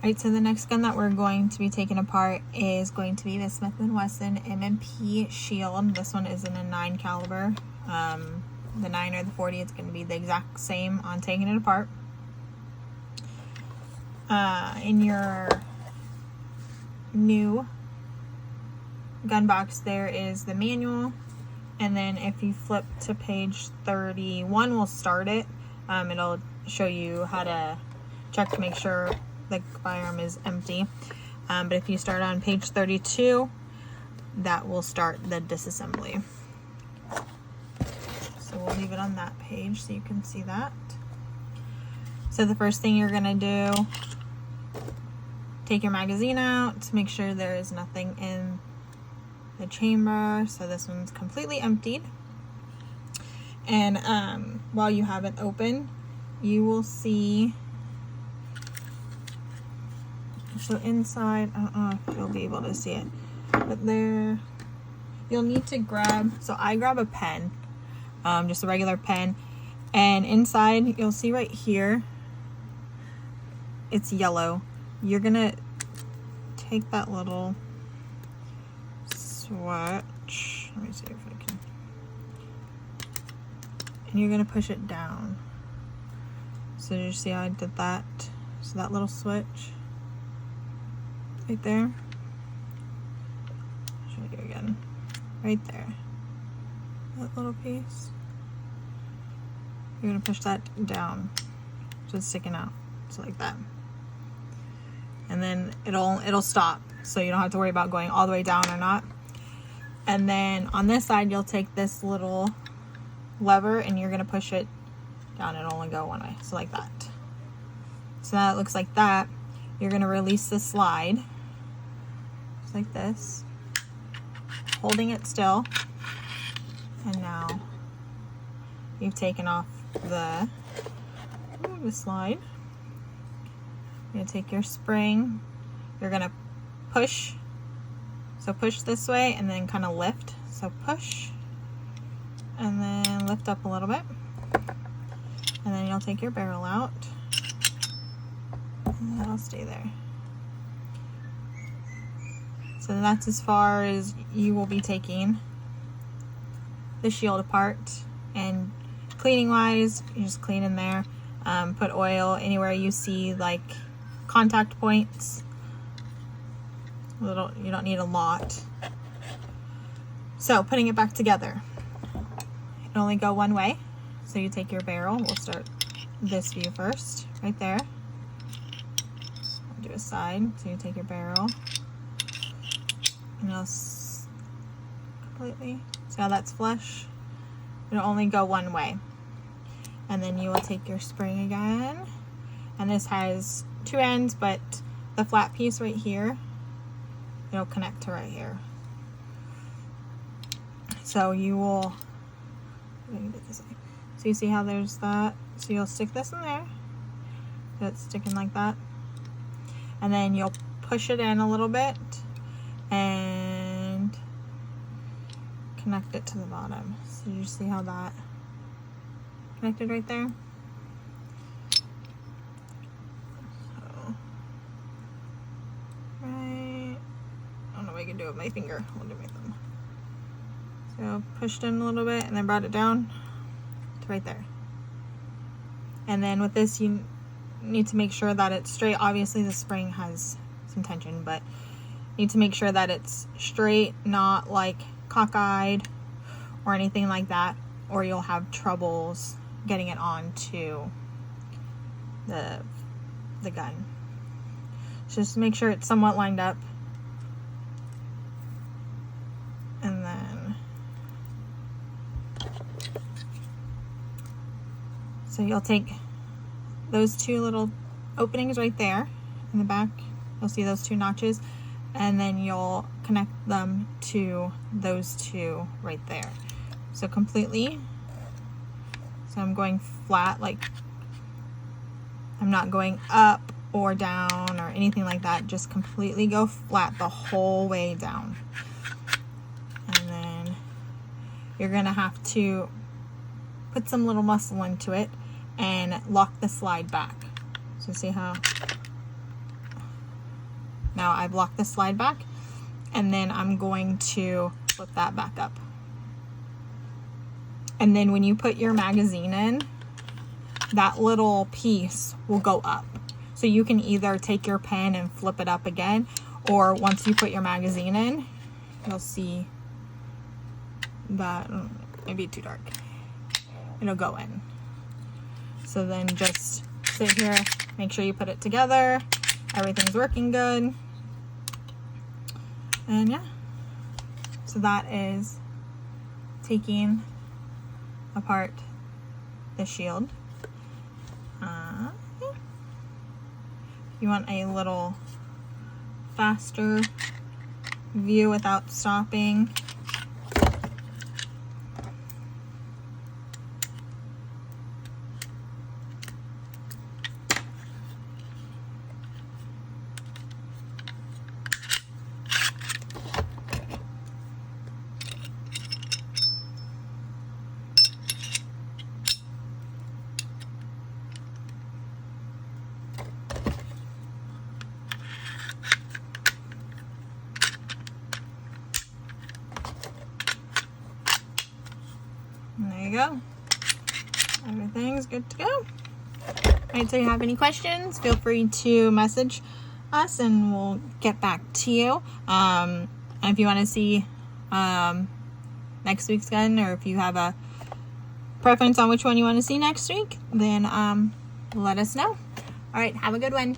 Alright, so the next gun that we're going to be taking apart is going to be the Smith & Wesson M&P Shield. This one is in a 9 caliber. The 9 or the 40, it's going to be the exact same on taking it apart. In your new gun box, there is the manual, and then if you flip to page 31, we'll start it. It'll show you how to check to make sure the firearm is empty. But if you start on page 32, that will start the disassembly. So we'll leave it on that page so you can see that. So the first thing you're gonna do, take your magazine out to make sure there is nothing in the chamber. So this one's completely emptied. And while you have it open, you will see, so inside, I don't know if you'll be able to see it, but there, you'll need to grab, so I grab a pen, just a regular pen, and inside you'll see right here, it's yellow. You're gonna take that little switch, let me see if I can, and you're gonna push it down. So you see how I did that? So that little switch right there, I'll show you again, right there, that little piece, you're gonna push that down so it's sticking out, so like that, and then it'll stop, so you don't have to worry about going all the way down or not. And then on this side, you'll take this little lever and you're gonna push it down. It'll only go one way, so like that. So now it looks like that. You're gonna release the slide, just like this, holding it still, and now you've taken off the slide. You're gonna take your spring, you're gonna push, so push this way and then kind of lift, so push and then lift up a little bit, and then you'll take your barrel out and that'll stay there. So that's as far as you will be taking the shield apart. And cleaning wise, you just clean in there, put oil anywhere you see like contact points. You don't need a lot. So putting it back together, it can only go one way. So you take your barrel, we'll start this view first, right there. I'll do a side, so you take your barrel, and it'll completely, see how that's flush? It'll only go one way. And then you will take your spring again, and this has two ends, but the flat piece right here, it'll connect to right here. So you will, so you see how there's that, so you'll stick this in there, so it's sticking like that, and then you'll push it in a little bit and connect it to the bottom. So you see how that connected right there? So, right, I don't know if I can do it with my finger, I'll do my thumb. So pushed in a little bit and then brought it down to right there. And then with this, you need to make sure that it's straight. Obviously the spring has some tension, but you need to make sure that it's straight, not like cockeyed or anything like that, or you'll have troubles getting it onto the gun. So just make sure it's somewhat lined up, and then so you'll take those two little openings right there in the back, you'll see those two notches, and then you'll connect them to those two right there. So completely, so I'm going flat, like I'm not going up or down or anything like that, just completely go flat the whole way down. And then you're gonna have to put some little muscle into it and lock the slide back. So see how Now I've locked the slide back, and then I'm going to flip that back up. And then when you put your magazine in, that little piece will go up. So you can either take your pen and flip it up again, or once you put your magazine in, you'll see that, maybe too dark, it'll go in. So then just sit here, make sure you put it together, everything's working good. And yeah, so that is taking apart the shield. If you want a little faster view without stopping, and there you go. Everything's good to go. Alright, so if you have any questions, feel free to message us and we'll get back to you. And if you want to see next week's gun, or if you have a preference on which one you want to see next week, then let us know. Alright, have a good one.